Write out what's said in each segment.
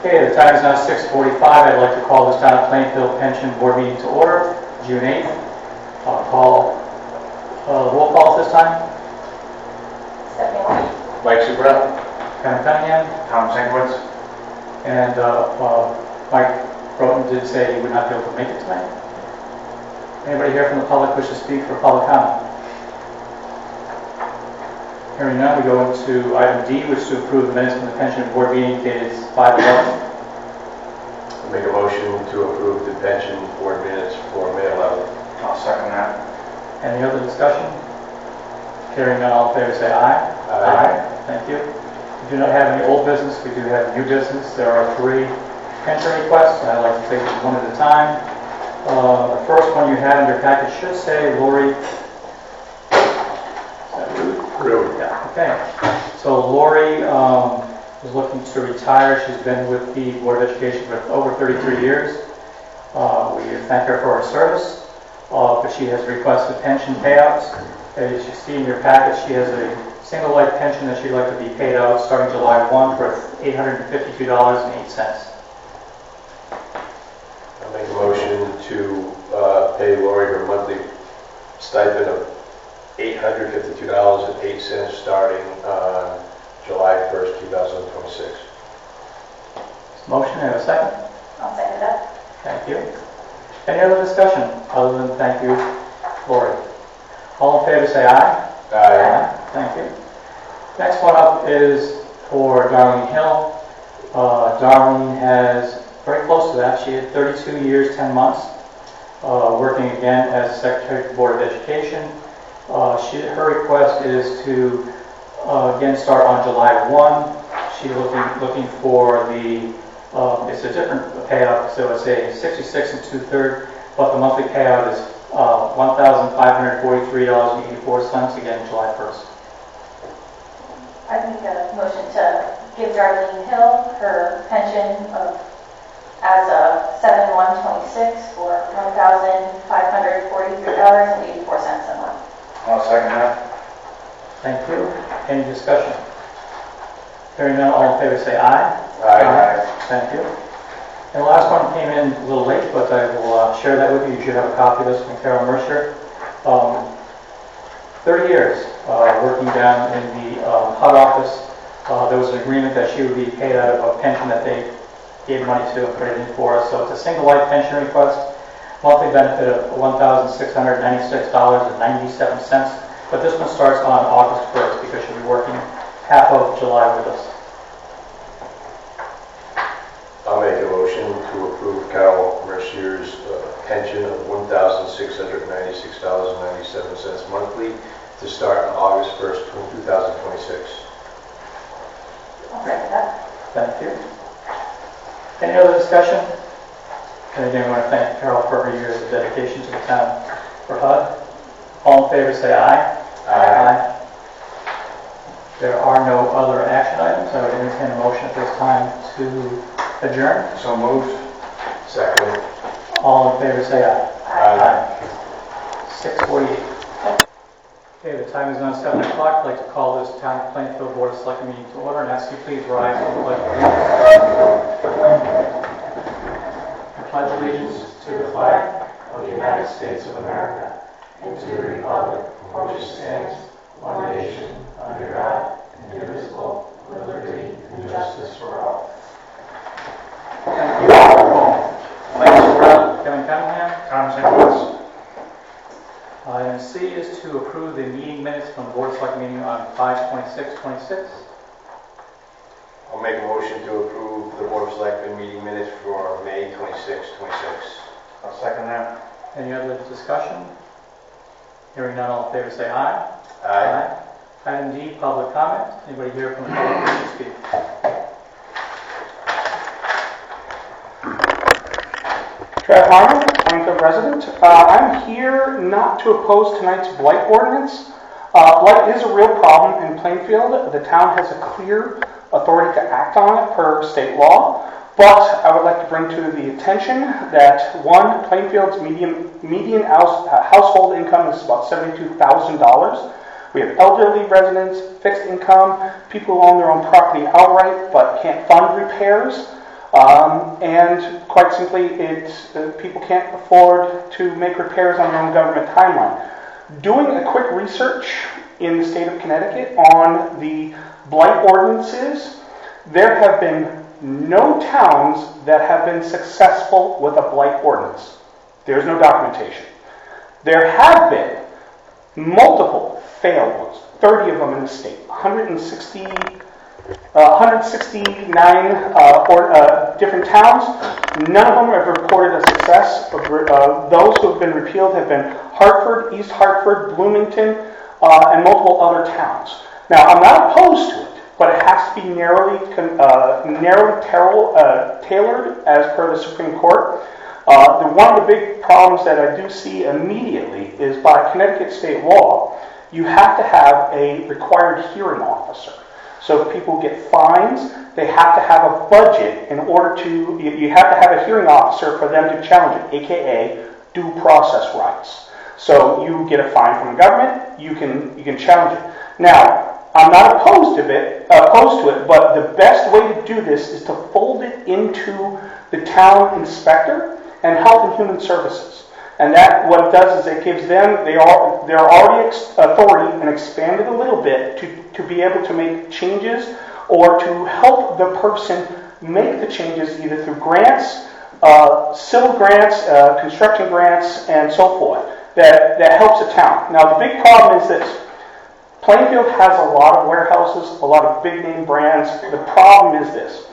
Okay, the time is now 6:45. I'd like to call this Town of Plainfield Pension Board meeting to order, June 8th. I'll call roll call this time. Stephanie. Mike Superett. Kevin Cunningham. Tom Sankwitz. And Mike Broughton did say he would not be able to make it tonight. Anybody here from the public wish to speak for public comment? Hearing none, we go into item D, which is to approve the minutes from the pension board meeting dated 5/11. I'll make a motion to approve the pension board minutes for May 11th. I'll second that. Any other discussion? Hearing none, all in favor say aye. Aye. Thank you. We do not have any old business. We do have new business. There are 3 pension requests, and I'd like to take them one at a time. The first one you have in your package should say Lori. Is that Rude? Rude. Yeah. Okay. So Lori is looking to retire. She's been with the Board of Education for over 33 years. We thank her for her service, but she has requested pension payouts. As you see in your package, she has a single life pension that she'd like to be paid out starting July 1 for $852.08. I'll make a motion to pay Lori her monthly stipend of $852.08 starting on July 1st, 2026. Motion, and a second? I'll second that. Thank you. Any other discussion other than thank you, Lori? All in favor say aye. Aye. Thank you. Next one up is for Darlene Hill. Darlene has very close to that. She had 32 years, 10 months, working again as Secretary of the Board of Education. Her request is to again start on July 1. She's looking for the it's a different payout, so it's a 66 2/3, but the monthly payout is $1,543.84 again July 1st. I make a motion to give Darlene Hill her pension as of 7/1/26 for $1,543.84 a month. I'll second that. Thank you. Any discussion? Hearing none, all in favor say aye. Aye. Thank you. And the last one came in a little late, but I will share that with you. You should have a copy of this from Carol Mercer. 30 years working down in the HUD office. There was an agreement that she would be paid out of a pension that they gave money to and put it in for us. So it's a single life pension request, monthly benefit of $1,696.97. But this one starts on August 1st because she'll be working half of July with us. I'll make a motion to approve Carol Mercier's pension of $1,696.97 monthly to start on August 1st, 2026. I'll second that. Thank you. Any other discussion? And again, I want to thank Carol for her years of dedication to the town for HUD. All in favor say aye. Aye. There are no other action items. I would entertain a motion at this time to adjourn. So moved. Second. All in favor say aye. Aye. 6:48. Okay, the time is now 7 o'clock. I'd like to call this Town of Plainfield Board of Selectmen meeting to order and ask you please rise for the pledge of allegiance. I pledge allegiance to the flag of the United States of America and to the republic for which it stands, one nation, under God, indivisible, with liberty and justice for all. Thank you. Mike Superett, Kevin Cunningham. Tom Sankwitz. Item C is to approve the meeting minutes from the Board of Selectmen meeting on 5/26/26. I'll make a motion to approve the Board of Selectmen meeting minutes for May 26, 26. I'll second that. Any other discussion? Hearing none, all in favor say aye. Aye. Item D, public comment. Anybody here from the public wish to speak? Trev Harmon, Plainfield resident. I'm here not to oppose tonight's blight ordinance. Blight is a real problem in Plainfield. The town has a clear authority to act on it per state law, but I would like to bring to the attention that one, Plainfield's median household income is about $72,000. We have elderly residents, fixed income, people who own their own property outright but can't fund repairs. And quite simply, people can't afford to make repairs on their own government timeline. Doing a quick research in the state of Connecticut on the blight ordinances, there have been no towns that have been successful with a blight ordinance. There's no documentation. There have been multiple failed ones, 30 of them in the state, 169 different towns. None of them have reported a success. Those who have been repealed have been Hartford, East Hartford, Bloomington, and multiple other towns. Now, I'm not opposed to it, but it has to be narrowly tailored as per the Supreme Court. One of the big problems that I do see immediately is by Connecticut state law, you have to have a required hearing officer. So if people get fines, they have to have a budget in order to, you have to have a hearing officer for them to challenge it, aka due process rights. So you get a fine from the government, you can challenge it. Now, I'm not opposed to it, but the best way to do this is to fold it into the town inspector and Health and Human Services. And that, what it does is it gives them, they're already authority and expanded a little bit to be able to make changes or to help the person make the changes either through grants, civil grants, construction grants, and so forth, that helps the town. Now, the big problem is this. Plainfield has a lot of warehouses, a lot of big name brands. The problem is this.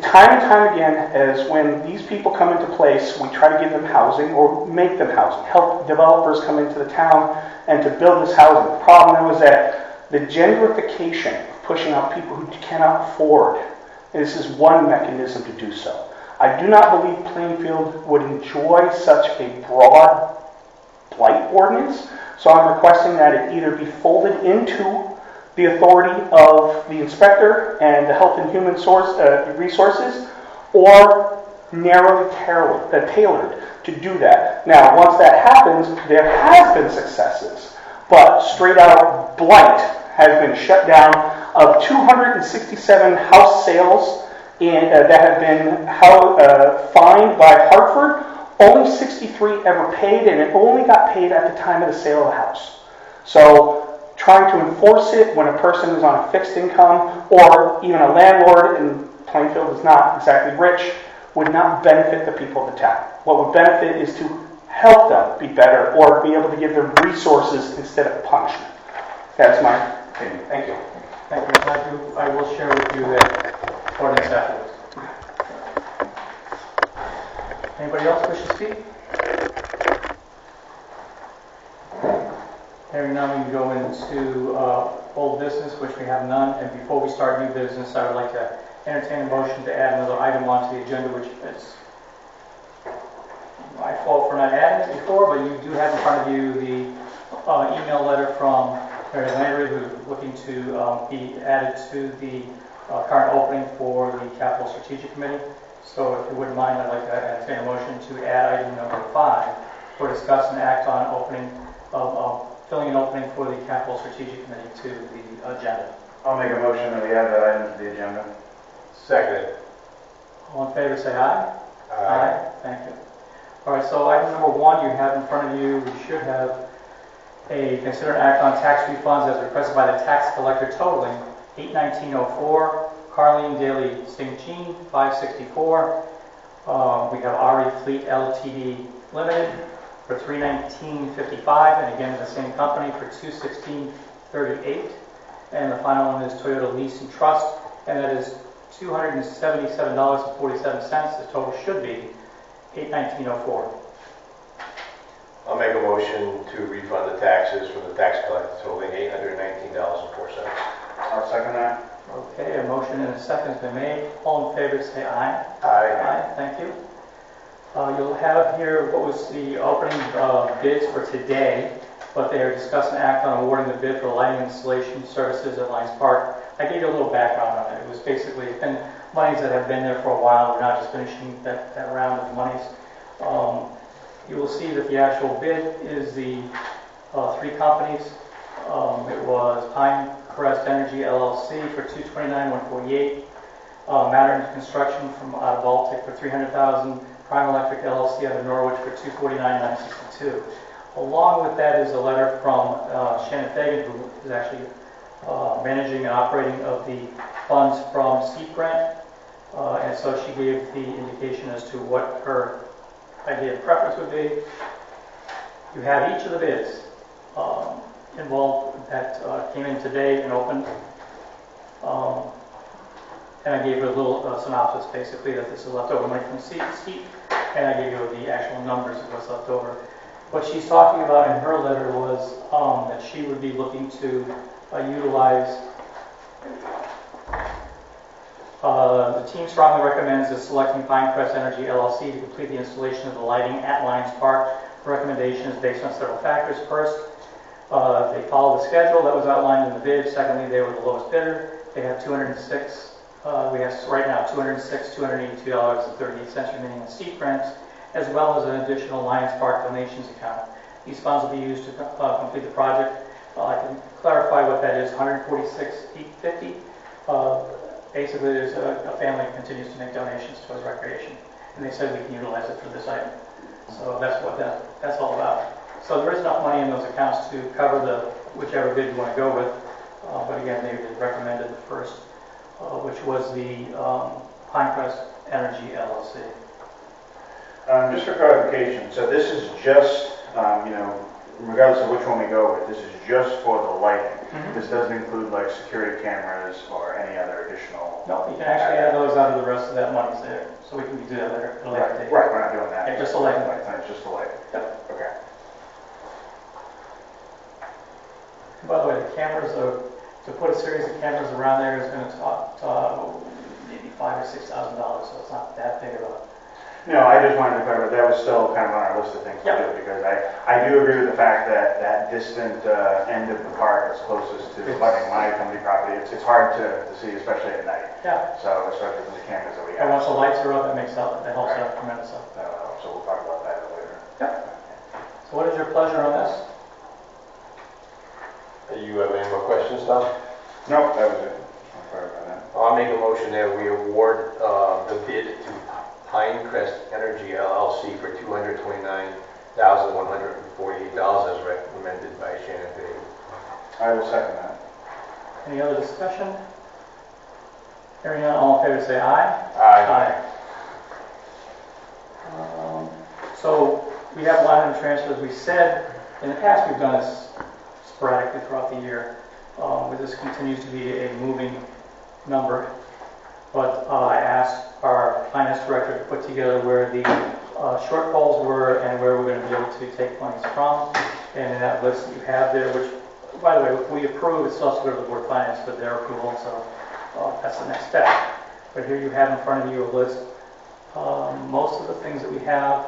Time and time again, as when these people come into place, we try to give them housing or make them housing, help developers come into the town and to build this housing. The problem was that the gentrification of pushing out people who cannot afford, this is one mechanism to do so. I do not believe Plainfield would enjoy such a broad blight ordinance, so I'm requesting that it either be folded into the authority of the inspector and the Health and Human Resources, or narrowly tailored to do that. Now, once that happens, there has been successes, but straight out blight has been shut down. Of 267 house sales that have been fined by Hartford, only 63 ever paid, and it only got paid at the time of the sale of the house. So, trying to enforce it when a person is on a fixed income, or even a landlord, and Plainfield is not exactly rich, would not benefit the people of the town. What would benefit is to help them be better, or be able to give them resources instead of punishment. That's my opinion. Thank you. Thank you. I will share with you that ordinance afterwards. Anybody else wish to speak? Hearing none, we can go into old business, which we have none. And before we start new business, I would like to entertain a motion to add another item onto the agenda, which is my fault for not adding it before, but you do have in front of you the email letter from Mary Landry, who's looking to be added to the current opening for the Capital Strategic Committee. So if you wouldn't mind, I'd like to entertain a motion to add item number 5 for discuss and act on filling an opening for the Capital Strategic Committee to the agenda. I'll make a motion that we add that item to the agenda. Second. All in favor, say aye. Aye. Thank you. All right, so item number 1 you have in front of you, we should have a consider and act on tax refunds as requested by the tax collector totaling $819.04, Carleen Daly St. Jean, $564. We have RE Fleet Ltd. Limited for $319.55, and again the same company for $216.38. And the final one is Toyota Lease and Trust, and that is $277.47. The total should be $819.04. I'll make a motion to refund the taxes from the tax collector totaling $819.04. I'll second that. Okay, a motion and a second has been made. All in favor say aye. Aye. Thank you. You'll have here what was the opening bids for today, but they are discussing and act on awarding the bid for lighting installation services at Lions Park. I gave you a little background on it. It was basically been monies that have been there for a while. We're not just finishing that round of monies. You will see that the actual bid is the 3 companies. It was Pine Crest Energy LLC for $229,148. Mattern Construction from out of Baltic for $300,000, Prime Electric LLC out of Norwich for $249,962. Along with that is a letter from Shannon Fagan, who is actually managing and operating of the funds from Steep Grant. And so she gave the indication as to what her idea of preference would be. You have each of the bids involved that came in today and opened. And I gave her a little synopsis, basically, that this is leftover money from Steep, and I gave you the actual numbers of what's left over. What she's talking about in her letter was that she would be looking to utilize. The team strongly recommends the selecting Pinecrest Energy LLC to complete the installation of the lighting at Lions Park. The recommendation is based on several factors. First, they followed the schedule that was outlined in the bid. Secondly, they were the lowest bidder. They have 206. We have right now $282.38 remaining in Steep grants, as well as an additional Lions Park donations account. These funds will be used to complete the project. I can clarify what that is. $146,850. Basically, there's a family that continues to make donations towards recreation, and they said we can utilize it for this item. So that's what that's all about. So there is enough money in those accounts to cover whichever bid you want to go with. But again, they recommended the first, which was the Pinecrest Energy LLC. Just for clarification, so this is just, regardless of which one we go with, this is just for the lighting. This doesn't include like security cameras or any other additional. No, you can actually add those out of the rest of that money's there, so we can do that later at a later date. Right, we're not doing that. Yeah, just the lighting. It's just the lighting. Yep. Okay. By the way, the cameras are, to put a series of cameras around there is going to cost maybe $5,000 or $6,000, so it's not that big of a. No, I just wanted to clarify, that was still kind of on our list of things to do, because I do agree with the fact that that distant end of the park is closest to my company property. It's hard to see, especially at night. Yeah. So especially from the cameras that we And have. once the lights are up, that helps out tremendously. So we'll talk about that later. Yep. So what is your pleasure on this? You have any more questions, Tom? No, that was it. I'll clarify that. I'll make a motion that we award the bid to Pinecrest Energy LLC for $229,148 as recommended by Shannon Fagan. I will second that. Any other discussion? Hearing none, all in favor say aye. Aye. So we have line item transfers. We said in the past we've done this sporadically throughout the year. This continues to be a moving number. But I asked our finance director to put together where the shortfalls were and where we're going to be able to take monies from. And in that list that you have there, which, by the way, if we approve, it's also go to the board of finance for their approval. So that's the next step. But here you have in front of you a list. Most of the things that we have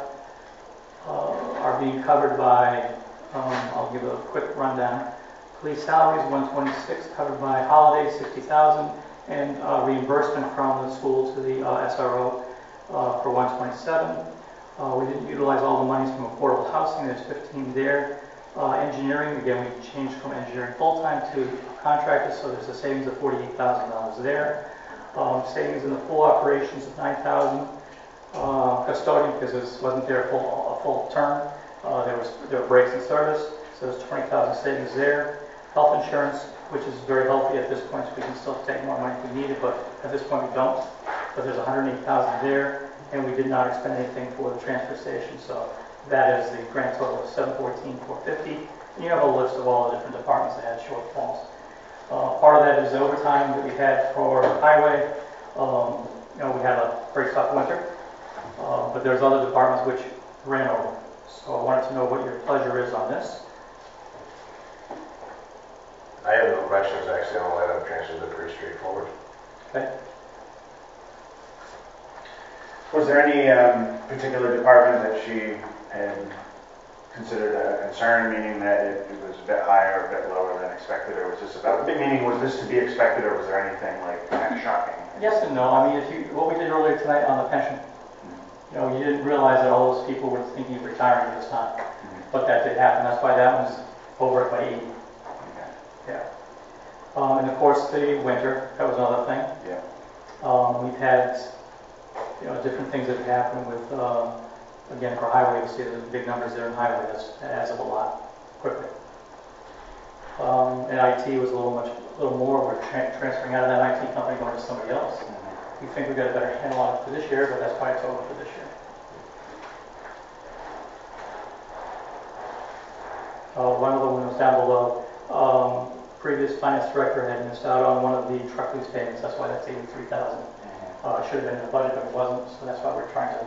are being covered by, I'll give a quick rundown. Police salaries, 126, covered by holidays, 60,000, and reimbursement from the school to the SRO for 127. We didn't utilize all the monies from affordable housing. There's 15 there. Engineering, again, we changed from engineering full-time to contractors, so there's a savings of $48,000 there. Savings in the pool operations of $9,000. Custodian, because it wasn't there a full term. There were breaks in service, so there's 20,000 savings there. Health insurance, which is very healthy at this point, so we can still take more money if we need it, but at this point we don't. But there's 108,000 there, and we did not expend anything for the transfer station, so that is the grand total of $714,450. And you have a list of all the different departments that had shortfalls. Part of that is overtime that we had for highway. We had a very tough winter, but there's other departments which ran over. So I wanted to know what your pleasure is on this. I have no questions, actually. All item transfers are pretty straightforward. Okay. Was there any particular department that she had considered a concern, meaning that it was a bit higher or a bit lower than expected, or was this about, meaning was this to be expected, or was there anything like kind of shocking? Yes and no. I mean, what we did earlier tonight on the pension, you didn't realize that all those people were thinking of retiring at this time, but that did happen. That's why that one's over by 80. Yeah. And of course, the winter, that was another thing. Yeah. We've had, different things that have happened with, again, for highway, you see the big numbers there in highway, that adds up a lot quickly. And IT was a little more, we're transferring out of that IT company going to somebody else. We think we've got a better handle on it for this year, but that's why it's over for this year. One other one was down below. Previous finance director had missed out on one of the truck lease payments, that's why that's $83,000. It should have been in the budget, but it wasn't, so that's why we're trying to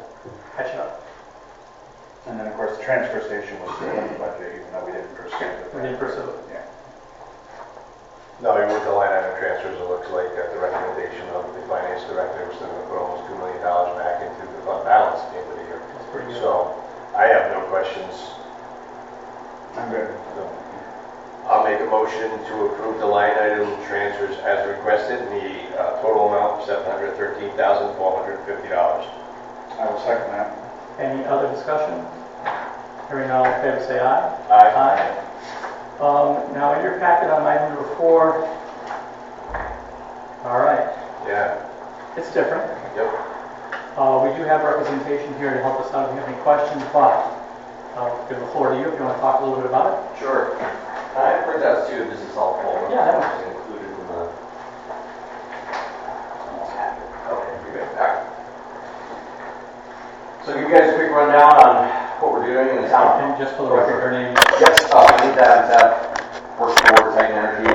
catch it up. And then, of course, the transfer station was still in the budget, even though we didn't pursue it. We didn't pursue it. Yeah. No, with the line item transfers, it looks like at the recommendation of the finance director, we're still gonna put almost $2 million back into the fund balance at the end of the year. That's pretty good. So, I have no questions. I'm good. I'll make a motion to approve the line item transfers as requested in the total amount of $713,450. I will second that. Any other discussion? Hearing none, all in favor, say aye. Aye. Now, in your packet on item number 4, all right, Yeah. it's different. Yep. We do have representation here to help us out if you have any questions, but I'll give the floor to you if you want to talk a little bit about it. Sure. I have printouts too, if this is helpful. Yeah, that It's included in the... Okay, you're good. All right. So give you guys a quick rundown on what we're doing in the town. And just for the record, her name. Yes, I need that. Works for Titan Energy.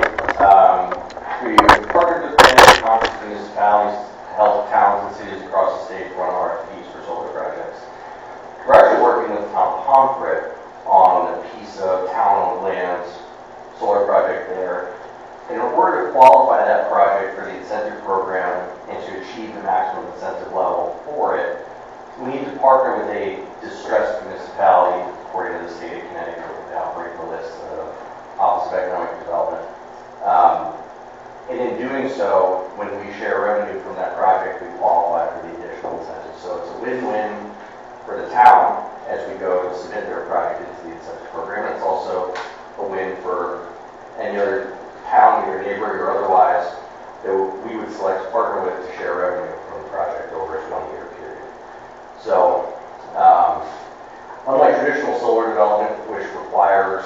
We partnered with many conference municipalities to help towns and cities across the state run RFPs for solar projects. We're actually working with the town of Pomfret on a piece of town-owned land, solar project there. And in order to qualify that project for the incentive program and to achieve the maximum incentive level for it, we need to partner with a distressed municipality, according to the state of Connecticut, without breaking the list of Office of Economic Development. And in doing so, when we share revenue from that project, we qualify for the additional incentive. So it's a win-win for the town as we go to submit their project into the incentive program. It's also a win for any other town, either neighboring or otherwise, that we would select to partner with to share revenue from the project over a 20-year period. So, unlike traditional solar development, which requires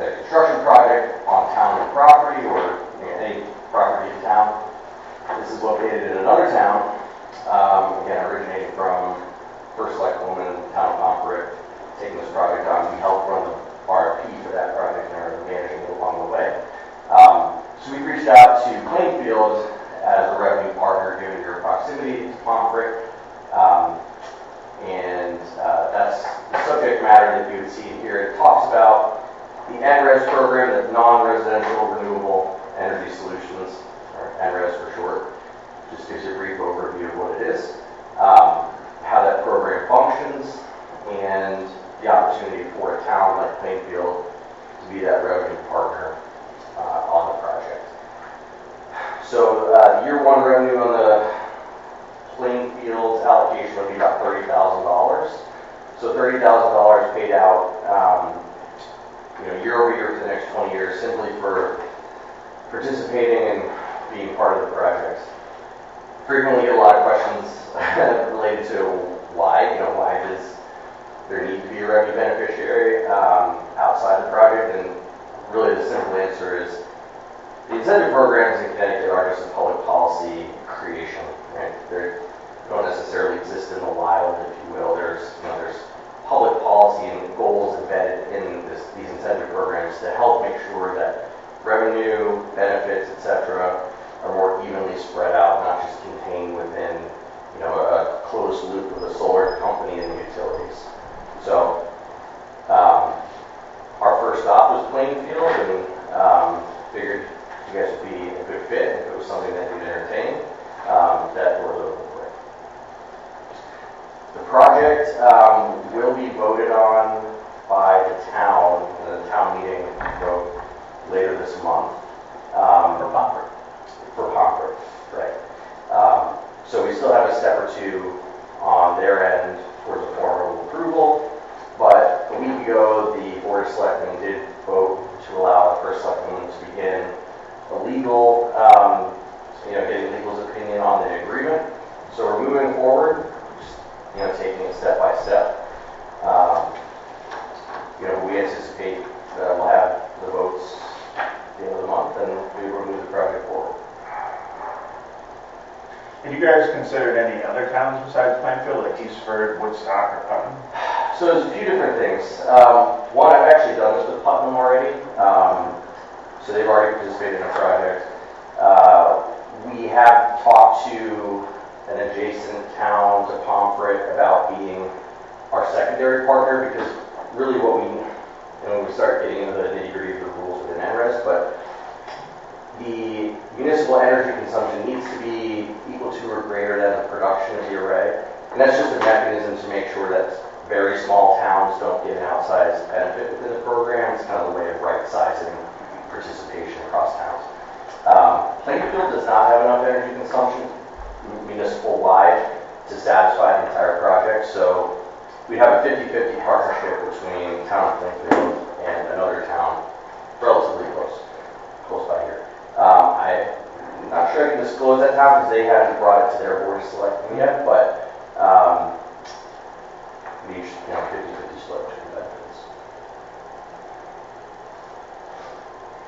a construction project on town property or any property in town, this is located in another town, again, originating from First Selectmen in the town of Pomfret, taking this project on. We helped run the RFP for that project and are managing it along the way. So we reached out to Plainfield as a revenue partner given your proximity to Pomfret. That's the subject matter that you would see here. It talks about the NRES program, the non-residential renewable energy solutions, or NRES for short. Just gives you a brief overview of what it is, how that program functions, and the opportunity for a town like Plainfield to be that revenue partner on the project. So year one revenue on the Plainfield's allocation would be about $30,000. So $30,000 paid out year over year for the next 20 years simply for participating and being part of the projects. Frequently get a lot of questions related to why, why does there need to be a revenue beneficiary outside the project, and really the simple answer is the incentive programs in Connecticut are just a public policy creation, right? They don't necessarily exist in the wild, if you will. There's public policy and goals embedded in these incentive programs to help make sure that revenue, benefits, etc., are more evenly spread out, not just contained within a closed loop of the solar company and the utilities. So our first stop was Plainfield, and figured you guys would be a good fit if it was something that you'd entertain. That door's open for it. The project will be voted on by the town, and the town meeting vote later this month. For Pomfret, right. So we still have a step or two on their end towards a formal approval, but a week ago the Board of Selectmen did vote to allow the First Selectman to begin a legal, getting legal's opinion on the agreement. moving forward, just, taking it step by step. We anticipate that we'll have the votes at the end of the month, and we will move the project forward. Have you guys considered any other towns besides Plainfield, like Eastford, Woodstock, or Putnam? So there's a few different things. One, I've actually done this with Putnam already. So they've already participated in a project. We have talked to an adjacent town to Pomfret about being our secondary partner, because really what when we start getting into the nitty-gritty of the rules within NRES, but the municipal energy consumption needs to be equal to or greater than the production of the array. And that's just a mechanism to make sure that very small towns don't get an outsized benefit within the program. It's kind of the way of right-sizing participation across towns. Plainfield does not have enough energy consumption municipal-wide to satisfy the entire project, so we have a 50-50 partnership between town of Plainfield and another town relatively close by here. I'm not sure I can disclose that town because they haven't brought it to their board of selectmen yet, but we each, 50-50 split between benefits.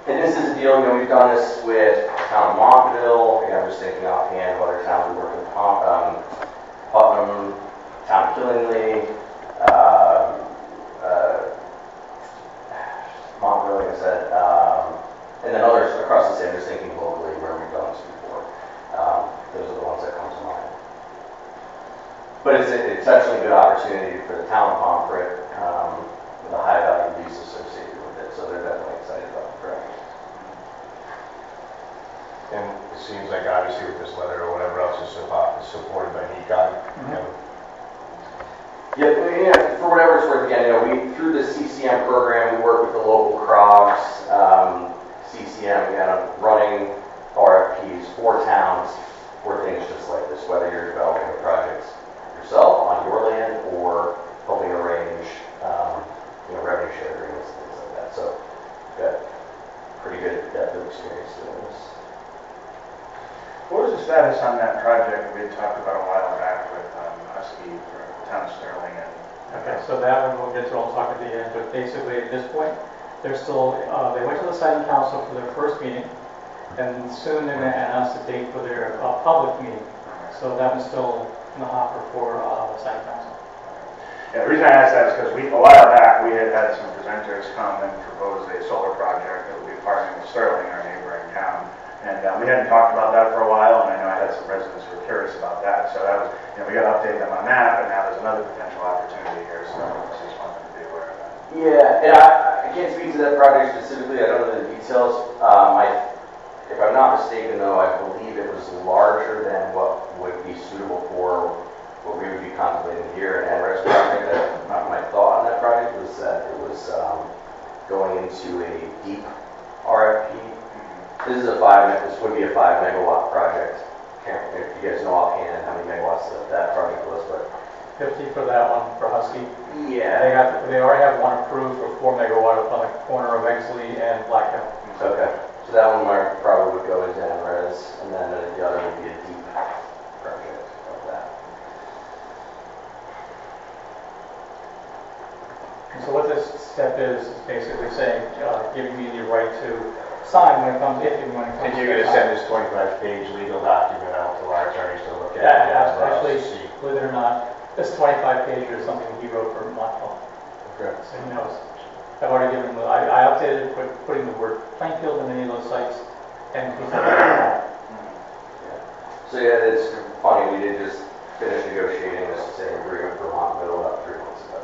And this is a deal, we've done this with town of Montville, I'm just thinking offhand of other towns we work with, Putnam, town of Killingly, Montville, like I said, and then others across the state. I'm just thinking locally where we've done this before. Those are the ones that come to mind. But it's an exceptionally good opportunity for the town of Pomfret with a high value lease associated with it, so they're definitely excited about the project. And it seems like obviously with this letter or whatever else is supported by NECOG. Yeah, for whatever it's worth, again, through the CCM program, we work with the local CROGs, CCM, running RFPs for towns for things just like this, whether you're developing a project yourself on your land or helping arrange, revenue share agreements and things like that. So, got pretty good depth of experience doing this. What was the status on that project we had talked about a while back with Husky for town of Sterling? Okay, so that one we'll get to, I'll talk at the end, but basically at this point, they're still, they went to the siting council for their first meeting, and soon they're going to announce the date for their public meeting. So that was still in the hopper for the siting council. Yeah, the reason I asked that is because a while back we had some presenters come and propose a solar project that would be partnering with Sterling, our neighboring town. And we hadn't talked about that for a while, and I know I had some residents who were curious about that. So that was, we got to update them on that, but now there's another potential opportunity here, so I just wanted to be aware of that. Yeah, and I can't speak to that project specifically. I don't know the details. If I'm not mistaken, though, I believe it was larger than what would be suitable for what we would be contemplating here at NRES project. My thought on that project was that it was going into a deep RFP. This would be a 5 megawatt project. If you guys know offhand how many megawatts that project was, but 50 for that one for Husky. yeah, They already have one approved for 4 megawatt up on the corner of Exley and Black Hill. okay. So that one probably would go into NRES, and then the other would be a deep project of that. And so what this step is basically saying, giving me the right to sign when it comes, if and when it comes. And you're going to send this 25-page legal document out to our attorneys to look at? Yeah, actually, believe it or not, this 25-page is something he wrote for Montville. Okay. So he knows. I've already given him, I updated it, putting the word Plainfield in any of those sites, and he's not doing that. So yeah, it's funny, we did just finish negotiating this same agreement for Montville about 3 months ago.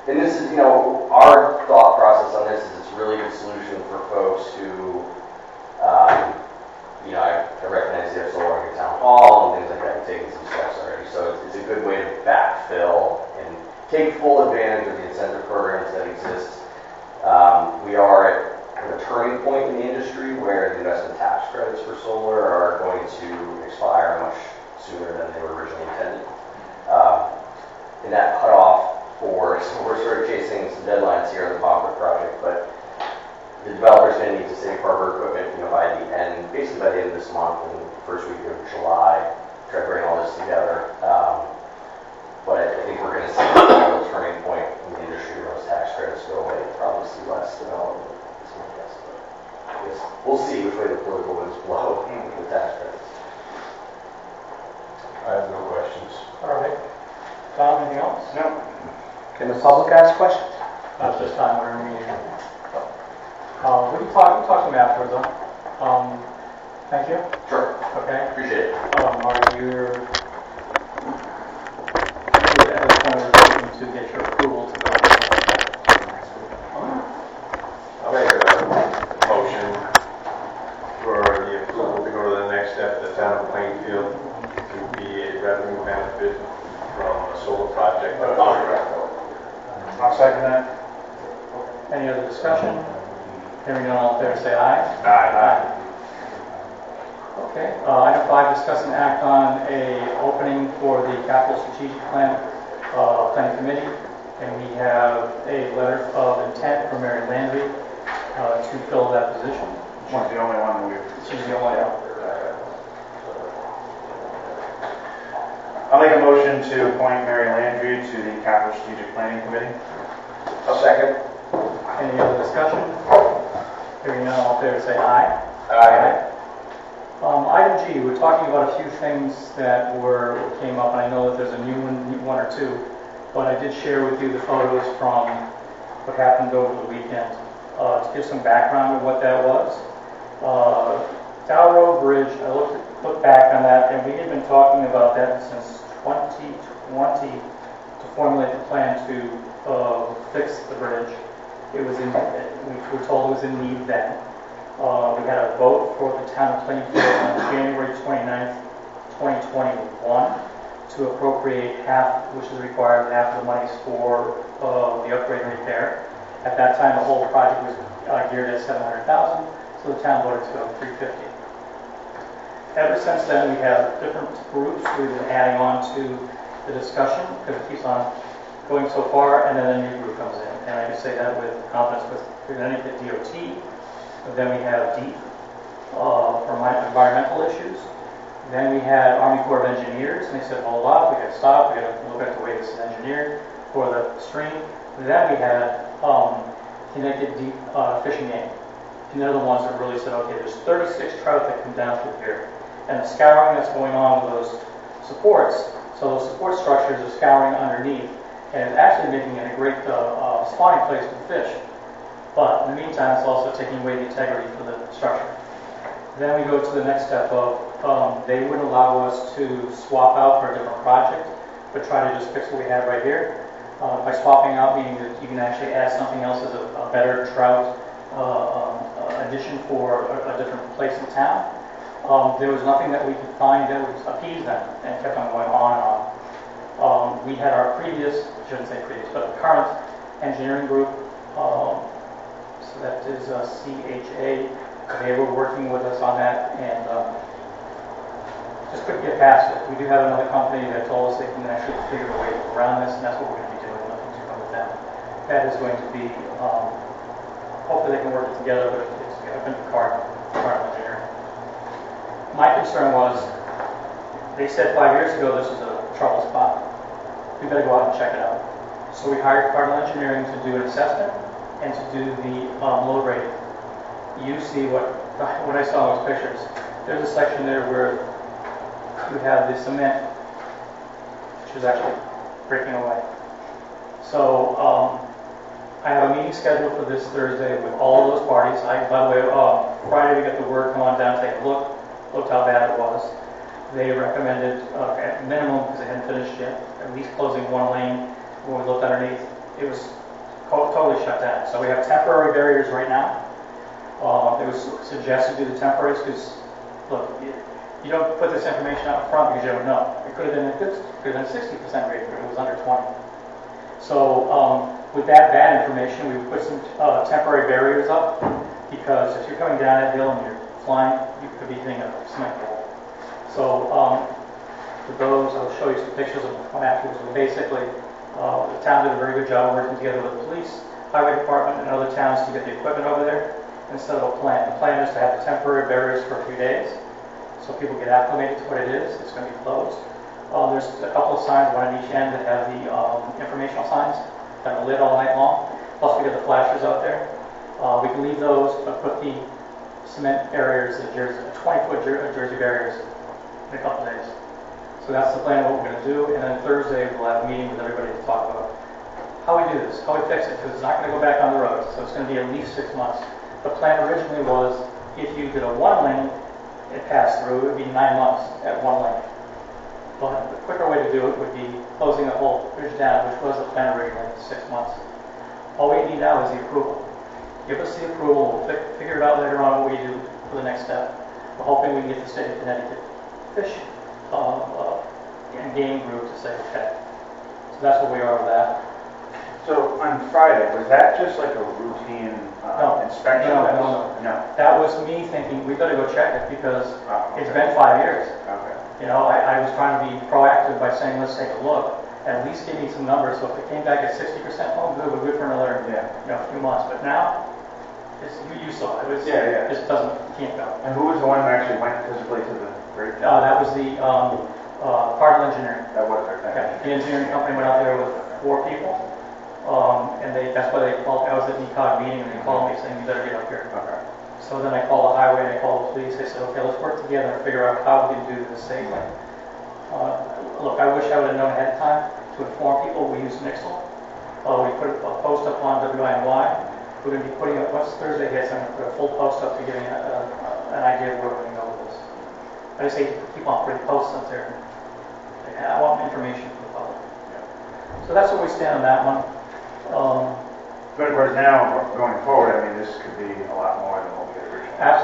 And this is, our thought process on this is it's a really good solution for folks who, I recognize you have solar in your town hall and things like that, you're taking some steps already. So it's a good way to backfill and take full advantage of the incentive programs that exist. We are at a turning point in the industry where the investment tax credits for solar are going to expire much sooner than they were originally intended. And that cutoff so we're sort of chasing some deadlines here on the Pomfret project, but the developer's going to need to safe harbor equipment, by the end, basically basically by the end of this month and first week of July, try to bring all this together. But I think we're going to see a turning point in the industry when those tax credits go away. Probably see less development, is my guess. But I guess we'll see which way the political winds blow with tax credits. I have no questions. All right. Tom, anything else? No. Can the public ask questions? Not this time, we're in a meeting. We can talk to him afterwards, though. Thank you. Sure. Okay. Appreciate it. Are you, at this point, we're looking to get your approval to go next week? I'll make a motion for the approval to go to the next step, the town of Plainfield, to be a revenue benefit from a solar project. I'll second that. Any other discussion? Hearing none, all in favor, say aye. Aye. Okay, item 5, discuss and act on a opening for the capital strategic plan, planning committee. And we have a letter of intent from Mary Landry to fill that position. She's the only one we've... She's the only one. I'll make a motion to appoint Mary Landry to the Capital Strategic Planning Committee. I'll second. Any other discussion? Hearing none, all in favor, say aye. Aye. Item G, we're talking about a few things that came up, and I know that there's a new one or two, but I did share with you the photos from what happened over the weekend to give some background of what that was. Dow Road Bridge, I looked back on that, and we had been talking about that since 2020 to formulate the plan to fix the bridge. We were told it was in need then. We had a vote for the town of Plainfield on January 29th, 2021 to appropriate half, which is required, half of the monies for the upgrade and repair. At that time, the whole project was geared at $700,000, so the town voted to go $350,000. Ever since then, we have different groups we've been adding on to the discussion because it keeps on going so far, and then a new group comes in. And I can say that with confidence with Connecticut DOT. Then we have DEEP for environmental issues. Then we had Army Corps of Engineers, and they said, hold up, we got to stop, we got to look at the way this is engineered for the stream. Then we had Connecticut DEEP Fishing Game. And they're the ones that really said, okay, there's 36 trout that come down through here. And the scouring that's going on with those supports, so those support structures are scouring underneath, and it's actually making it a great spawning place for fish. But in the meantime, it's also taking away the integrity for the structure. Then we go to the next step of, they would allow us to swap out for a different project, but try to just fix what we have right here. By swapping out, meaning that you can actually add something else as a better trout addition for a different place in town. There was nothing that we could find that would appease them, and it kept on going on and on. We had our previous, I shouldn't say previous, but current engineering group, so that is CHA. They were working with us on that and just couldn't get past it. We do have another company that told us they can actually figure a way around this, and that's what we're going to be doing, nothing to come with them. That is going to be, hopefully they can work it together, but it's going to be card engineering. My concern was, they said 5 years ago this was a trouble spot. We better go out and check it out. So we hired Cardinal Engineering to do an assessment and to do the load rating. You see what I saw in those pictures. There's a section there where you have the cement, which is actually breaking away. So I have a meeting scheduled for this Thursday with all of those parties. By the way, Friday we got the word, come on down, take a look. Looked how bad it was. They recommended, at minimum, because they hadn't finished yet, at least closing one lane. When we looked underneath, it was totally shut down. So we have temporary barriers right now. It was suggested to do the temporaries because, look, you don't put this information out front because you don't know. It could have been a 60% rate, but it was under 20. So with that bad information, we put some temporary barriers up because if you're coming down that hill and you're flying, you could be hitting a cement wall. So for those, I'll show you some pictures of them afterwards. But basically, the town did a very good job working together with the police, highway department, and other towns to get the equipment over there. instead of a plan. The plan is to have the temporary barriers for a few days, so people get acclimated to what it is. It's going to be closed. There's a couple of signs, one at each end, that have the informational signs that are lit all night long. Plus, we got the flashers out there. We can leave those, but put the cement barriers, the 20-foot jersey barriers, in a couple days. So that's the plan of what we're going to do. And then Thursday, we'll have a meeting with everybody to talk about how we do this, how we fix it, because it's not going to go back on the road. So it's going to be at least 6 months. The plan originally was if you did a 1-lane, it passed through, it would be 9 months at 1 lane. But the quicker way to do it would be closing the whole bridge down, which was the plan originally, 6 months. All we need now is the approval. Give us the approval, we'll figure it out later on what we do for the next step. We're hoping we can get the state of Connecticut Fish and Game Group to say, okay. So that's where we are with that. So on Friday, was that just like a routine inspection? No. That was me thinking, we better go check it because it's been 5 years. Okay. You know, I was trying to be proactive by saying, let's take a look, at least give me some numbers. So if it came back at 60%, oh, good, we're good for another few months. But now, you saw it. It just can't go. And who was the one who actually went physically to the bridge? That was the Cardinal Engineering. That was their thing. The engineering company went out there with 4 people, and that's why they called. I was at the ECOG meeting, and they called me saying, you better get up here. Okay. So then I called the highway, and I called the police. I said, okay, let's work together and figure out how we can do this safely. Look, I wish I would have known ahead of time to inform people. We use Nixle. We put a post up on WINY. We're going to be putting up, once Thursday hits, I'm going to put a full post up to give you an idea of where we're going to go with this. I just hate to keep on putting posts up there. I want information for the public. So that's where we stand on that one. But of course now, going forward, I mean, this could be a lot more than what we had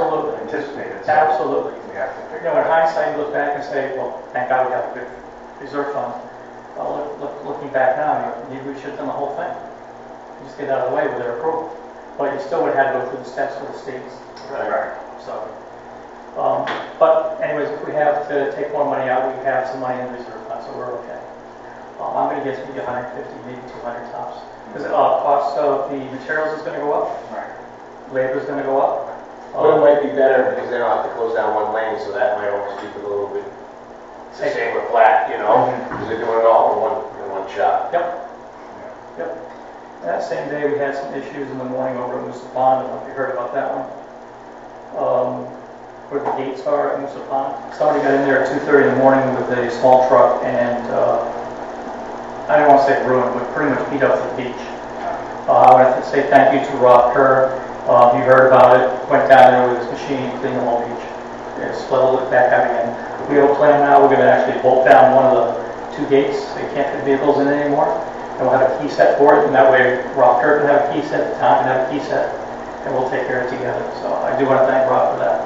originally anticipated. So Absolutely. we have to figure In hindsight, you look back and say, well, thank God we have a good reserve fund. Looking back now, maybe we should have done the whole thing. Just get out of the way with their approval. But you still would have had to go through the steps with the states. Right. So, but anyways, if we have to take more money out, we have some money in the reserve fund, so we're okay. I'm going to guess maybe 150, maybe 200 tops. Because the cost of the materials is going to go up. Right. Labor is going to go up. But it might be better because they don't have to close down 1 lane, so that might almost keep it a little bit, it's the same with flat, you know, because they're doing it all in one shot. Yep. That same day, we had some issues in the morning over at Moosa Pond. I don't know if you heard about that one. Where the gates are at Moosa Pond. Somebody got in there at 2:30 in the morning with a small truck and I don't want to say ruined, but pretty much beat up the beach. I wanted to say thank you to Rob Kerr. You heard about it. Went down there with his machine, cleaned the whole beach. Leveled it back out again. We have a plan now. We're going to actually bolt down one of the 2 gates. They can't fit vehicles in anymore. And we'll have a key set for it. And that way, Rob Kerr can have a key set, the town can have a key set, and we'll take care of it together. So I do want to thank Rob for that.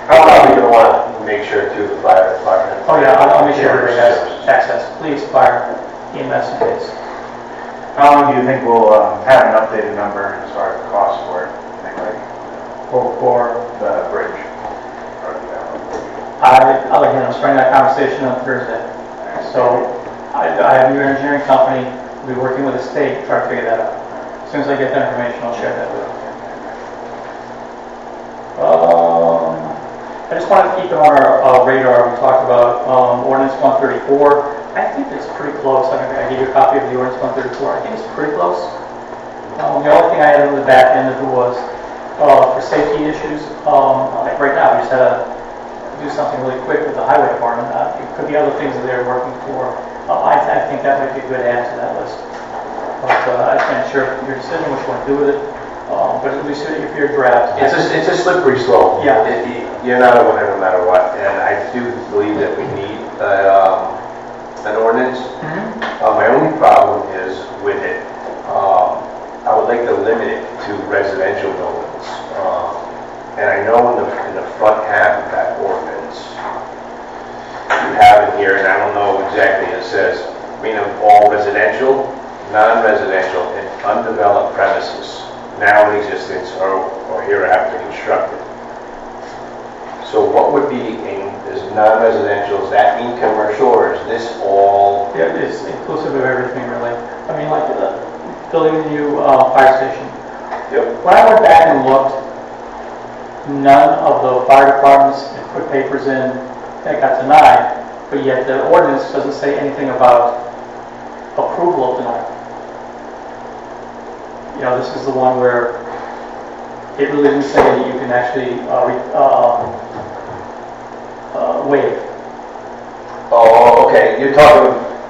How are we going to want to make sure too the fire department? Oh yeah, I'll make sure everybody has access. Police, fire, EMS, and police. How long do you think we'll have an updated number as far as the cost for it? Anyway, For the bridge. I'm starting that conversation on Thursday. So I have a new engineering company. We'll be working with the state to try to figure that out. As soon as I get that information, I'll share that with you. I just wanted to keep it on our radar. We talked about ordinance 134. I think it's pretty close. I gave you a copy of the ordinance 134. I think it's pretty close. The only thing I had on the back end of it was for safety issues. Like right now, we just had to do something really quick with the highway department. It could be other things that they're working for. I think that might be a good add to that list. But I can't sure your decision what you want to do with it. But at least if you're draft. It's a slippery slope. Yeah. You're not a winner no matter what, and I do believe that we need an ordinance. My only problem is with it. I would like to limit it to residential buildings. And I know in the front half of that ordinance, you have it here, and I don't know exactly, it says, all residential, non-residential, and undeveloped premises now in existence or hereafter constructed. So what would be is non-residential, does that mean commercial, or is this all? Yeah, it's inclusive of everything, really. I mean, like building a new fire station Yep. When I went back and looked, none of the fire departments had put papers in that got denied, but yet the ordinance doesn't say anything about approval of denial. You know, this is the one where it really didn't say that you can actually waive. Oh, okay, I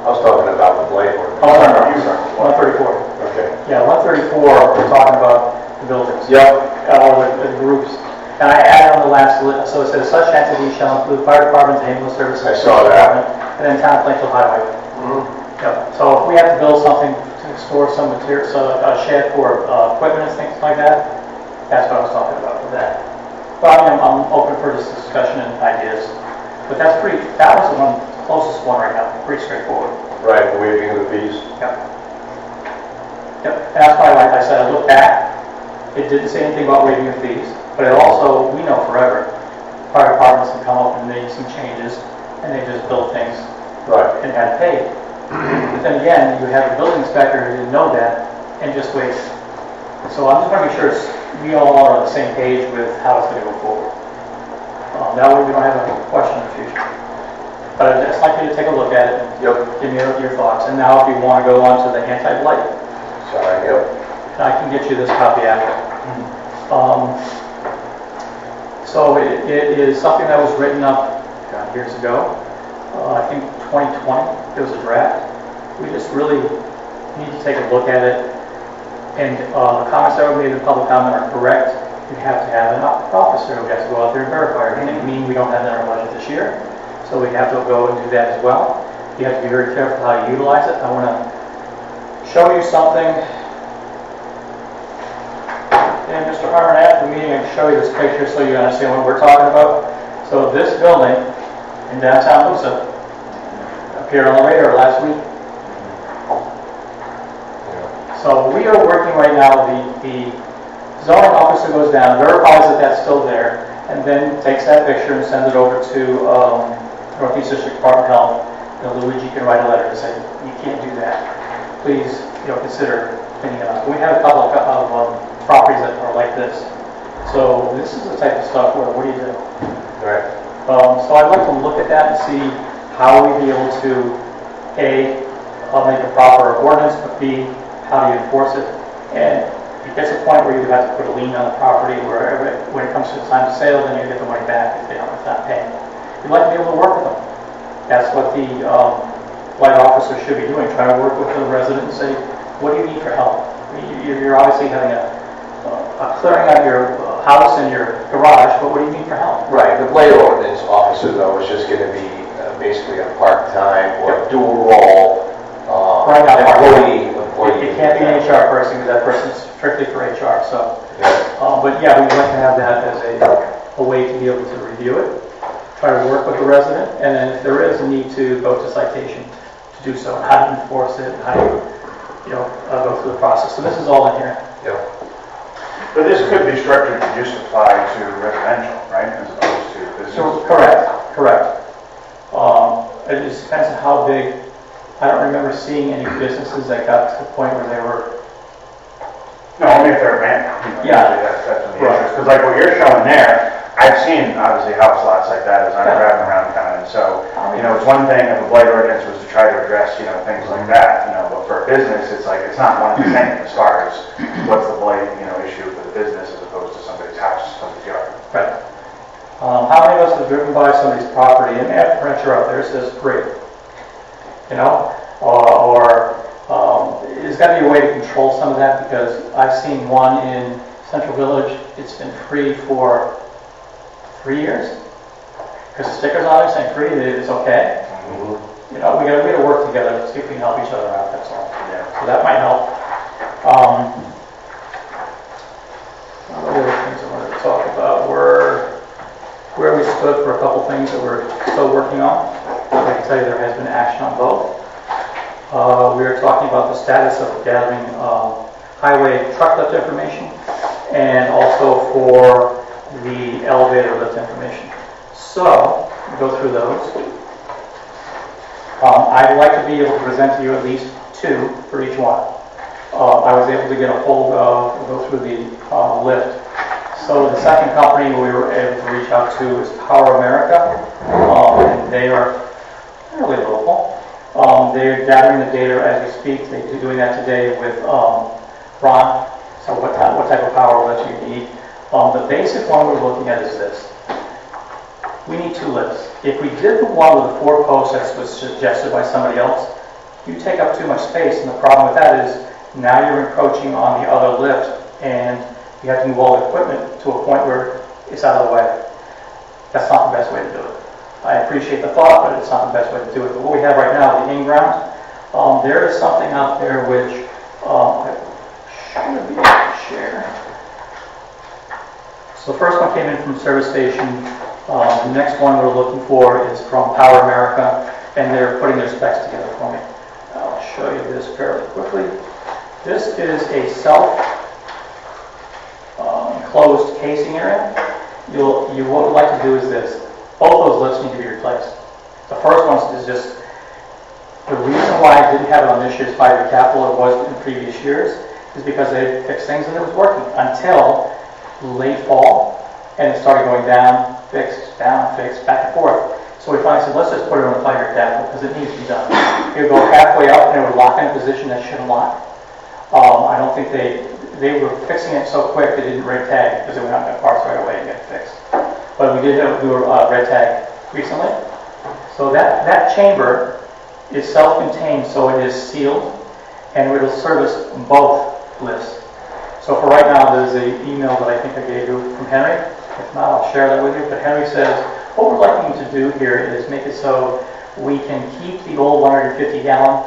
was talking about the blight ordinance. Oh, sorry, 134. Okay. Yeah, 134, we're talking about the buildings. Yep. All the groups. And I added on the last list, so it says such entities shall include fire departments, ambulance services. I saw that. And then town of Plainfield Highway. Yep. So if we have to build something to store some material, so a shed for equipment and things like that, that's what I was talking about with that. But I mean, I'm open for this discussion and ideas. But that was the one, closest one right now, pretty straightforward. Right, the waiving of the fees. Yep. Yep, and that's why, like I said, I looked back, it didn't say anything about waiving of fees, but it also, we know forever, fire departments have come up and made some changes, and they just built things Right. and had paid. But then again, you have a building inspector who didn't know that, and just waived. So I'm just gonna make sure we all are on the same page with how it's gonna go forward. That way we don't have a question in the future. But I'd just like you to take a look at it and Yep. give me your thoughts. And now if you want to go on to the anti-blight, Sorry, yep. I can get you this copy after. So it is something that was written up years ago. I think 2020, it was a draft. We just really need to take a look at it. And the comments that were made in the public comment are correct. You have to have an officer who has to go out there and verify everything. It means we don't have that in our budget this year. So we have to go and do that as well. You have to be very careful how you utilize it. I want to show you something. And Mr. Harmon, after the meeting, I can show you this picture so you understand what we're talking about. So this building in downtown Lusa appeared on the radar last week. So we are working right now, the zoning officer goes down, verifies that that's still there, and then takes that picture and sends it over to Northeast District Department of Health. Luigi can write a letter and say, you can't do that. Please, consider cleaning it up. We have a couple of properties that are like this. So this is the type of stuff where, what do you do? Right. So I'd like to look at that and see how we'd be able to, A, make a proper ordinance, but B, how do you enforce it? And it gets to a point where you have to put a lien on the property where when it comes to the time of sale, then you get the money back if they're not paying. You'd like to be able to work with them. That's what the blight officer should be doing, try to work with the resident and say, what do you need for help? You're obviously having a clearing out your house and your garage, but what do you need for help? Right, the blight ordinance officer, though, is just going to be basically a part-time or dual role Right now, employee. It can't be an HR person because that person's strictly for HR. So, but yeah, we'd like to have that as a way to be able to review it, try to work with the resident, and then if there is a need to go to citation, to do so, and how to enforce it, and how to go through the process. So this is all in here. Yep. But this could be structured to just apply to residential, right, as opposed to business? So, correct. It just depends on how big. I don't remember seeing any businesses that got to the point where they were. No, only if they're rent. Yeah. That's when the interest. Because like what you're showing there, I've seen obviously house lots like that as I'm driving around town. And so, it's one thing if a blight ordinance was to try to address, things like that, but for a business, it's like, it's not one thing as far as what's the blight, issue for the business as opposed to somebody's house, somebody's yard. Right. How many of us have driven by somebody's property and they have furniture out there that says free? There's got to be a way to control some of that because I've seen one in Central Village. It's been free for 3 years because the stickers on it saying free. It's okay. We got to work together to see if we can help each other out. That's all. Yeah. So that might help. One of the other things I wanted to talk about were where we stood for a couple things that we're still working on. I can tell you there has been action on both. We were talking about the status of gathering highway truck lift information and also for the elevator lift information. So, we'll go through those. I'd like to be able to present to you at least 2 for each one. I was able to get a hold of, go through the lift. So the second company we were able to reach out to is Power America, and they are fairly local. They're gathering the data as we speak. They're doing that today with Ron. So what type of power lift you need. The basic one we're looking at is this. We need 2 lifts. If we did the one with the 4 posts as was suggested by somebody else, you take up too much space, and the problem with that is now you're encroaching on the other lift, and you have to move all the equipment to a point where it's out of the way. That's not the best way to do it. I appreciate the thought, but it's not the best way to do it. But what we have right now, the in-ground, there is something out there which I should be able to share. So the first one came in from Service Station. The next one we're looking for is from Power America, and they're putting their specs together for me. I'll show you this fairly quickly. This is a self-enclosed casing area. What we'd like to do is this. Both those lifts need to be replaced. The first one is just, the reason why I didn't have it on this year's 5-year capital, it was in previous years, is because they fixed things and it was working until late fall, and it started going down, fixed, back and forth. So we finally said, let's just put it on the 5-year capital because it needs to be done. It would go halfway up and it would lock in a position that shouldn't lock. I don't think they were fixing it so quick they didn't red tag because they went out and got parts right away and get it fixed. But we did do a red tag recently. So that chamber is self-contained, so it is sealed, and it will service both lifts. So for right now, there's an email that I think I gave you from Henry. If not, I'll share that with you. But Henry says, what we're looking to do here is make it so we can keep the old 150-gallon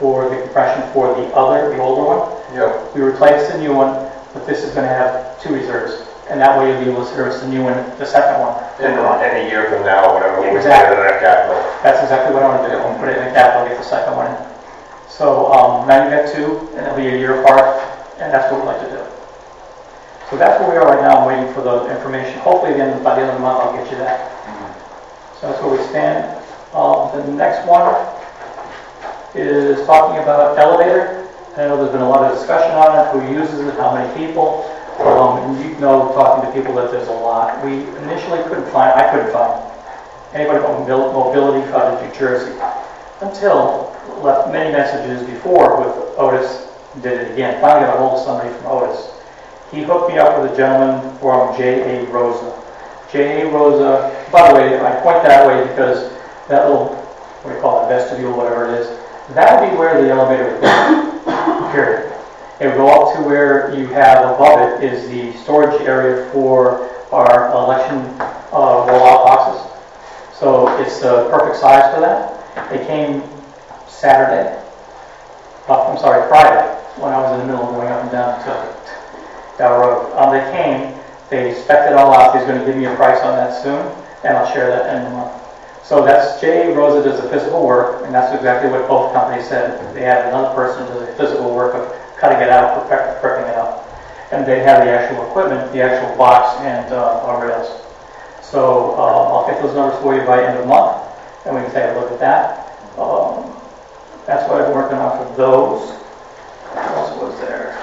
for the compression for the older one. Yep. We replace the new one, but this is going to have 2 reserves. And that way you'll be able to service the new one, the second one. In a year from now, whatever, we Exactly. put it in our capital. That's exactly what I want to do. I'm going to put it in the capital, get the second one in. So now you got 2, and it'll be a year apart, and that's what we'd like to do. So that's where we are right now. I'm waiting for the information. Hopefully by the end of the month I'll get you that. So that's where we stand. The next one is talking about elevator. I know there's been a lot of discussion on it, who uses it, how many people. And you know, talking to people, that there's a lot. We initially I couldn't find anybody with mobility out of New Jersey until left many messages before with Otis did it again. Finally got a hold of somebody from Otis. He hooked me up with a gentleman from J.A. Rosa. J.A. Rosa, by the way, I point that way because that little, what do you call it, vestibule, whatever it is, that would be where the elevator would go, period. It would go up to where you have above it is the storage area for our election roll-out boxes. So it's the perfect size for that. They came Friday, when I was in the middle of going up and down to that road. They came, they spec'd it all out. He's going to give me a price on that soon, and I'll share that in a month. So that's J.A. Rosa does the physical work, and that's exactly what both companies said. They had another person do the physical work of cutting it out, prepping it up. And they have the actual equipment, the actual box, and our rails. So I'll get those numbers for you by end of the month, and we can take a look at that. That's what I've been working on for those. What else was there?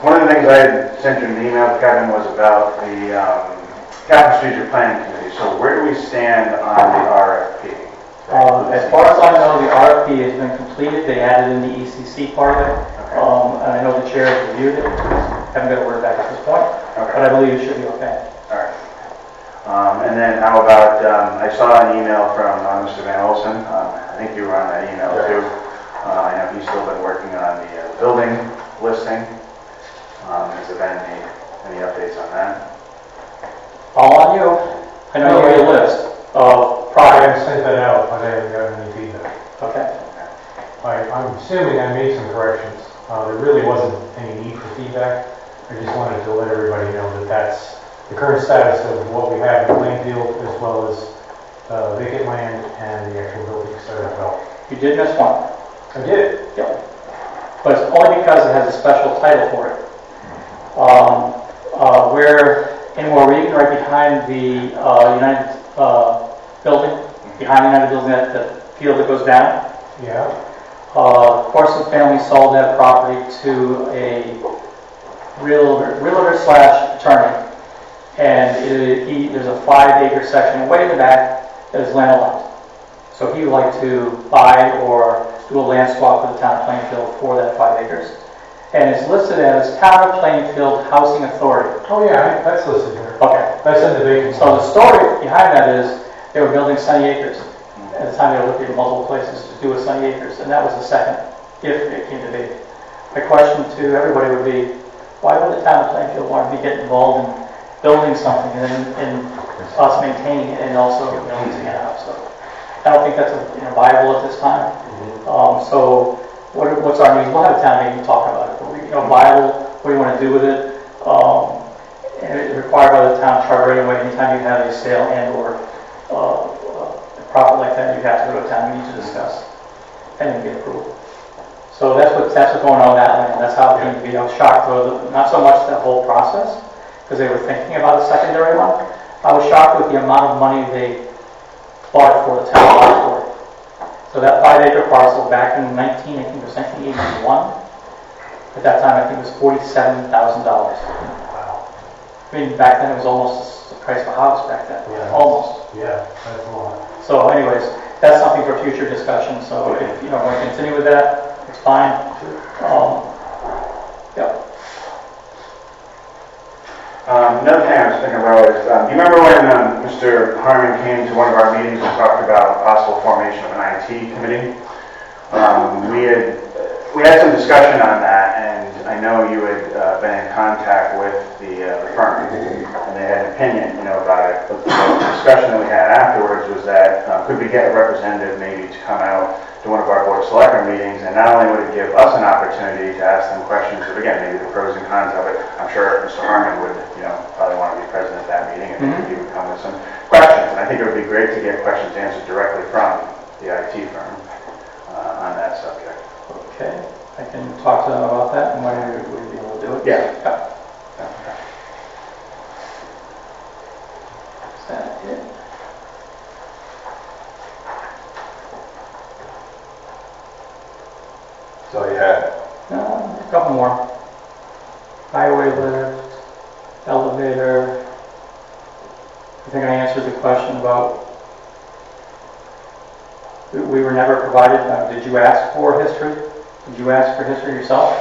One of the things I had sent you an email, Kevin, was about the capital strategic planning committee. So where do we stand on the RFP? As far as I know, the RFP has been completed. They added in the ECC part of it. Okay. And I know the chair has reviewed it. Haven't got a word back at this point, Okay. but I believe it should be okay. All right. And then how about, I saw an email from Mr. Van Olsen. I think you were on that email too. I know he's still been working on the building listing. Has there been any updates on that? All on you. I know you made a list of I projects. sent that out, but I haven't gotten any feedback. Okay. I'm assuming I made some corrections. There really wasn't any need for feedback. I just wanted to let everybody know that that's the current status of what we have in Plainfield, as well as vacant land and the actual buildings that are developed. You did miss one. I did. Yep. But it's only because it has a special title for it. We're in Moravian, right behind the United building, behind the United building, that field that goes down. Yeah. The Corson family sold that property to a realtor slash attorney. And there's a 5-acre section way in the back that is landlocked. So he would like to buy or do a land swap with the town of Plainfield for that 5 acres. And it's listed as Town of Plainfield Housing Authority. Oh, yeah, that's listed here. Okay. That's in the vacant. So the story behind that is they were building Sunny Acres. At the time they were looking at multiple places to do a Sunny Acres, and that was the second, if it came to be. My question to everybody would be, why would the town of Plainfield want to be getting involved in building something and us maintaining it and also leasing it out? So I don't think that's viable at this time. So what's our needs? We'll have a town meeting talk about it. But viable, what do you want to do with it? And it's required by the town charter anyway. Anytime you have a sale and or a profit like that, you have to go to a town meeting to discuss and then get approval. So that's what's going on with that land. That's how it came to be. I was shocked though, not so much the whole process, because they were thinking about a secondary one. I was shocked with the amount of money they bought it for, the town bought it for. So that 5-acre parcel back in 1981, at that time I think it was $47,000. Wow. I mean, back then it was almost the price of a house back then. Yeah. Almost. Yeah, that's a lot. So anyways, that's something for future discussion. So if we're going to continue with that, it's fine. Yeah. Another thing I was thinking about is, do you remember when Mr. Harmon came to one of our meetings and talked about possible formation of an IT committee? We had some discussion on that, and I know you had been in contact with the firm, and they had an opinion, about it. But the discussion that we had afterwards was that could we get a representative maybe to come out to one of our board of selectmen meetings, and not only would it give us an opportunity to ask them questions of, again, maybe the pros and cons of it. I'm sure Mr. Harmon would, probably want to be present at that meeting, and maybe he would come with some questions. And I think it would be great to get questions answered directly from the IT firm on that subject. Okay. I can talk to them about that and when we'd be able to do it. Yeah. Okay. Is that it? So you had, No, a couple more. Highway lift, elevator. I think I answered the question about, we were never provided, did you ask for history? Did you ask for history yourself?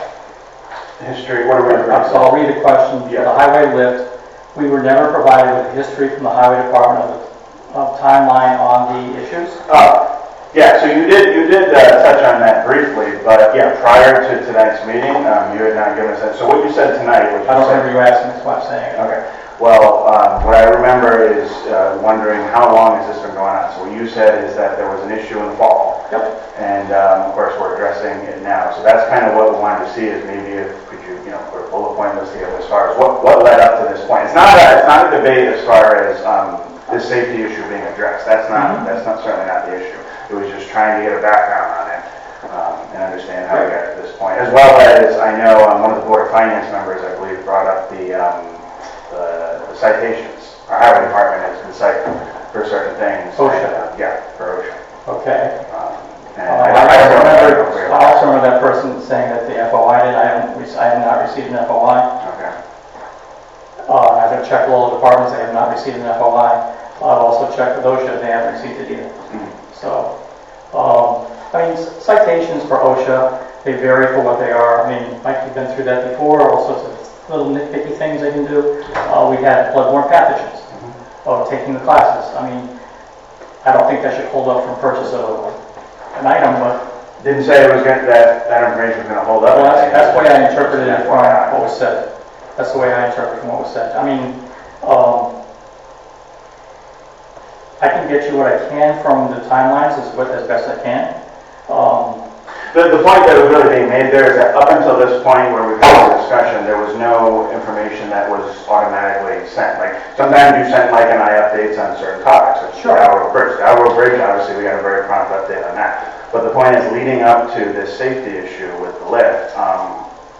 History, what are we So I'll read the question. Yeah. The highway lift, we were never provided with history from the highway department of timeline on the issues. Yeah, so you did touch on that briefly, but yeah, prior to tonight's meeting, you had not given us that. So what you said tonight, which I don't remember you asking, that's why I'm saying it. Okay. Well, what I remember is wondering how long has this been going on. So what you said is that there was an issue in the fall. Yep. And of course we're addressing it now. So that's kind of what we wanted to see is maybe if could you put a bullet point list together as far as what led up to this point. It's not a debate as far as this safety issue being addressed. That's not certainly not the issue. It was just trying to get a background on it and understand how we got to this point. As well as I know one of the Board of Finance members, I believe, brought up the citations. Our highway department has been cited for certain things. OSHA. Yeah, for OSHA. Okay. I I also remember that person saying that the FOI did. I have not received an FOI. Okay. I've checked with all the departments. They have not received an FOI. I've also checked with OSHA. They haven't received it either. So, I mean, citations for OSHA, they vary for what they are. I mean, Mike, you've been through that before. All sorts of little nitpicky things they can do. We had bloodborne pathogens of taking the classes. I mean, I don't think that should hold up from purchase of an item, but Didn't say it was that information was going to hold up. well, that's the way I interpreted it from what was said. That's the way I interpreted from what was said. I mean, I can get you what I can from the timelines as best I can. The point that was really being made there is that up until this point where we've had the discussion, there was no information that was automatically sent. Like sometimes you sent Mike and I updates on certain topics. Like Sure. Dalrow Bridge, obviously we got a very prompt update on that. But the point is, leading up to this safety issue with the lift,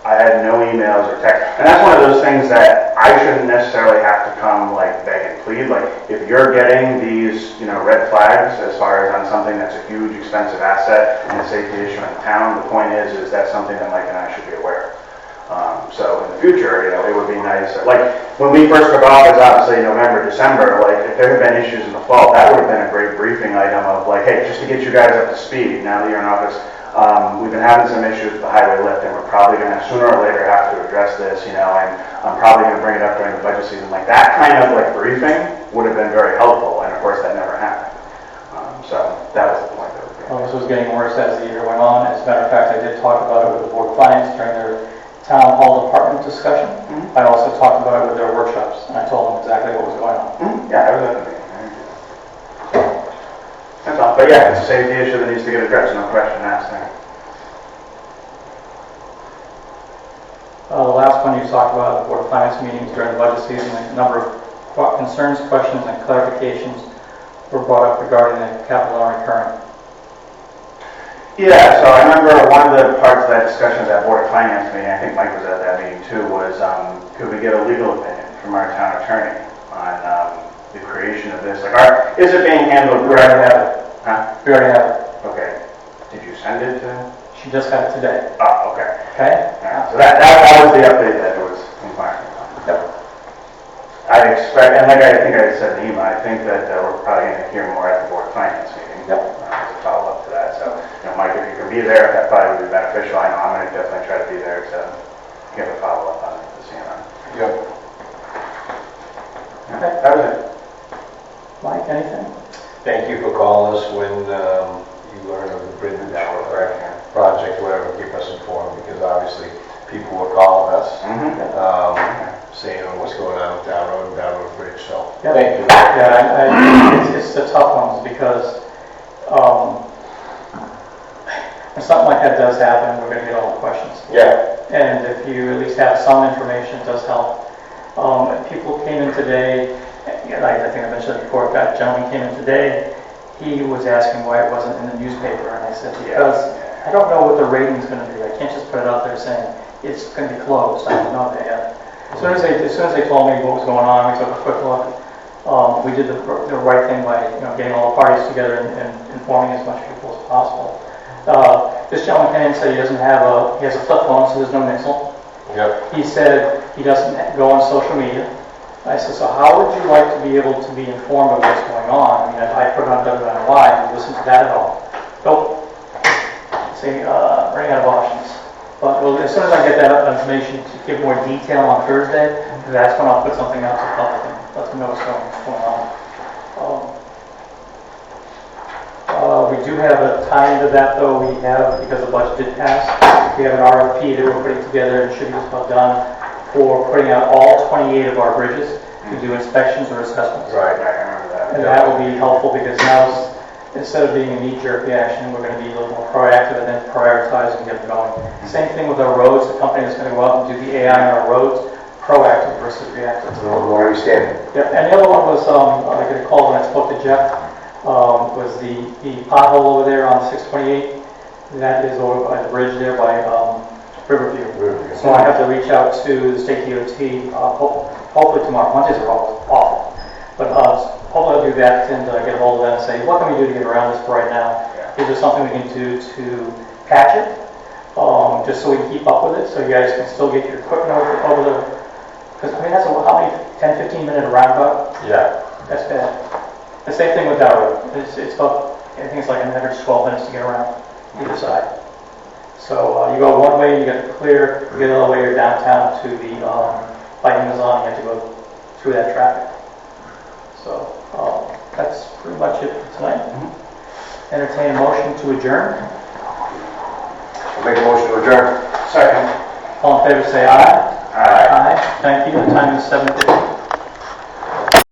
I had no emails or text. And that's one of those things that I shouldn't necessarily have to come like beg and plead, like, if you're getting these, red flags as far as on something that's a huge expensive asset and a safety issue in the town, the point is that's something that Mike and I should be aware of. So in the future, it would be nice, like, when we first took office, obviously November, December, like, if there had been issues in the fall, that would have been a great briefing item of like, hey, just to get you guys up to speed, now that you're in office, we've been having some issues with the highway lift, and we're probably going to sooner or later have to address this, and I'm probably going to bring it up during the budget season. Like, that kind of like briefing would have been very helpful, and of course that never happened. So that was the point that was being made. This was getting worse as the year went on. As a matter of fact, I did talk about it with the Board of Finance during their town hall department discussion. I also talked about it with their workshops, and I told them exactly what was going on. Yeah, I was at the meeting. That's all. But yeah, it's a safety issue that needs to get addressed, no question asked there. The last one you talked about, the Board of Finance meetings during the budget season, a number of concerns, questions, and clarifications were brought up regarding the capital non-recurring. Yeah, so I remember one of the parts of that discussion at that Board of Finance meeting, I think Mike was at that meeting too, was could we get a legal opinion from our town attorney on the creation of this? Like, is it being handled? We already have it. Huh? We already have it. Okay. Did you send it to? She just got it today. Oh, okay. Okay? Yeah, so that was the update that was inquiring about. Yep. I expect, and like I think I said in the email, I think that we're probably going to hear more at the Board of Finance meeting. Yep. As a follow-up to that. So, Mike, if you can be there, that probably would be beneficial. I know I'm going to definitely try to be there to give a follow-up on the CNR. Yep. Okay, that was it. Mike, anything? Thank you for calling us when you learn of the bridge project, whatever, keep us informed, because obviously people were calling us, saying what's going on with Down Road Bridge, so Yeah. thank you. Yeah, it's the tough ones because when something like that does happen, we're going to get all the questions. Yeah. And if you at least have some information, it does help. People came in today, I think I mentioned it before, that gentleman came in today, he was asking why it wasn't in the newspaper, and I said, because I don't know what the rating's going to be. I can't just put it out there saying it's going to be closed. I don't know that yet. As soon as they told me what was going on, we took a quick look. We did the right thing by getting all the parties together and informing as much people as possible. This gentleman came in and said he has a flip phone, so there's no nixle. Yep. He said he doesn't go on social media. I said, so how would you like to be able to be informed of what's going on? I mean, I put it on WNY, and listen to that at all. Nope. See, running out of options. But as soon as I get that information to give more detail on Thursday, that's when I'll put something out to the public and let them know what's going on. We do have a tie into that, though. We have, because the budget did pass, we have an RFP that we're putting together and should be just about done for putting out all 28 of our bridges to do inspections or assessments. Right, I remember that. And that will be helpful because now, instead of being a knee-jerk reaction, we're going to be a little more proactive and then prioritize and get them going. Same thing with our roads. The company that's going to go out and do the AI on our roads, proactive versus reactive. Where we stand. Yep. And the other one was, I got a call when I spoke to Jeff, was the pothole over there on 628. That is over by the bridge there by Riverview. So I have to reach out to the state DOT, hopefully tomorrow. Mondays are awful. But hopefully I'll do that and get a hold of them and say, what can we do to get around this right now? Is there something we can do to patch it? Just so we can keep up with it, so you guys can still get your equipment over the, because I mean, that's how many, 10, 15 minute roundabout? Yeah. That's bad. The same thing with that road. It's about, I think it's like an average 12 minutes to get around either side. So you go one way, you get the clear, you get the other way, you're downtown to the by Amazon, you have to go through that traffic. So that's pretty much it for tonight. Entertain a motion to adjourn. I'll make a motion to adjourn. Second. All in favor say aye. Aye. Aye. Thank you. The time is 7:50.